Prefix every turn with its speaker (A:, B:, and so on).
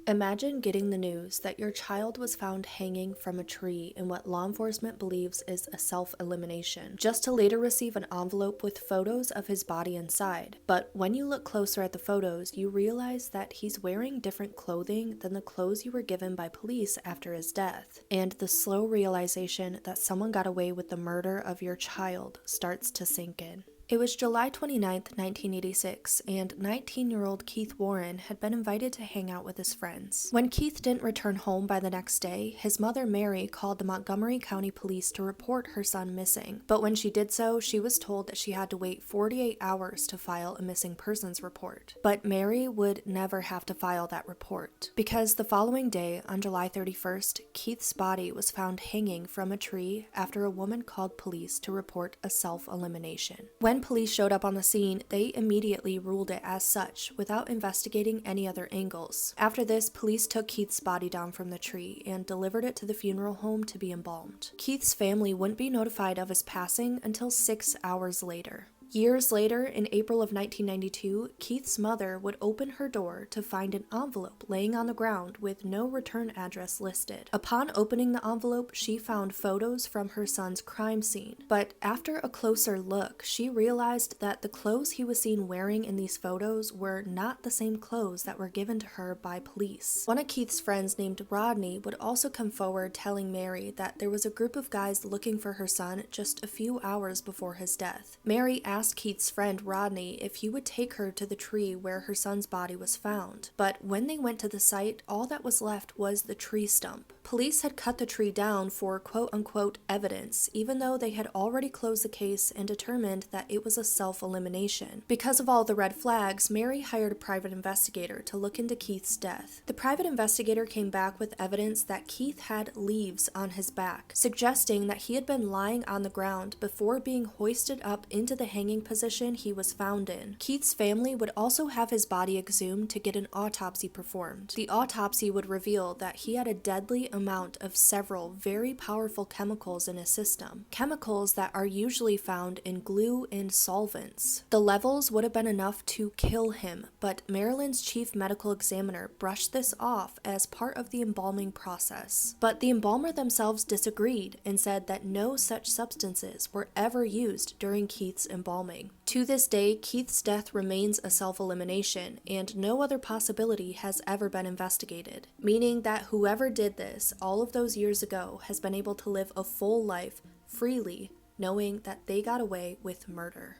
A: Imagine getting the news that your child was found hanging from a tree in what law enforcement believes is a self-elimination, just to later receive an envelope with photos of his body inside. But when you look closer at the photos, you realize that he's wearing different clothing than the clothes you were given by police after his death. And the slow realization that someone got away with the murder of your child starts to sink in. It was July 29th, 1986, and 19-year-old Keith Warren had been invited to hang out with his friends. When Keith didn't return home by the next day, his mother Mary called the Montgomery County Police to report her son missing. But when she did so, she was told that she had to wait 48 hours to file a missing persons report. But Mary would never have to file that report, because the following day, on July 31st, Keith's body was found hanging from a tree after a woman called police to report a self-elimination. When police showed up on the scene, they immediately ruled it as such without investigating any other angles. After this, police took Keith's body down from the tree and delivered it to the funeral home to be embalmed. Keith's family wouldn't be notified of his passing until 6 hours later. Years later, in April of 1992, Keith's mother would open her door to find an envelope laying on the ground with no return address listed. Upon opening the envelope, she found photos from her son's crime scene, but after a closer look, she realized that the clothes he was seen wearing in these photos were not the same clothes that were given to her by police. One of Keith's friends named Rodney would also come forward telling Mary that there was a group of guys looking for her son just a few hours before his death. Mary asked Keith's friend Rodney if he would take her to the tree where her son's body was found, but when they went to the site, all that was left was the tree stump. Police had cut the tree down for quote-unquote evidence, even though they had already closed the case and determined that it was a self-elimination. Because of all the red flags, Mary hired a private investigator to look into Keith's death. The private investigator came back with evidence that Keith had leaves on his back, suggesting that he had been lying on the ground before being hoisted up into the hanging position he was found in. Keith's family would also have his body exhumed to get an autopsy performed. The autopsy would reveal that he had a deadly amount of several very powerful chemicals in his system, chemicals that are usually found in glue and solvents. The levels would have been enough to kill him, but Maryland's chief medical examiner brushed this off as part of the embalming process. But the embalmer themselves disagreed and said that no such substances were ever used during Keith's embalming. To this day, Keith's death remains a self-elimination, and no other possibility has ever been investigated, meaning that whoever did this all of those years ago has been able to live a full life freely, knowing that they got away with murder.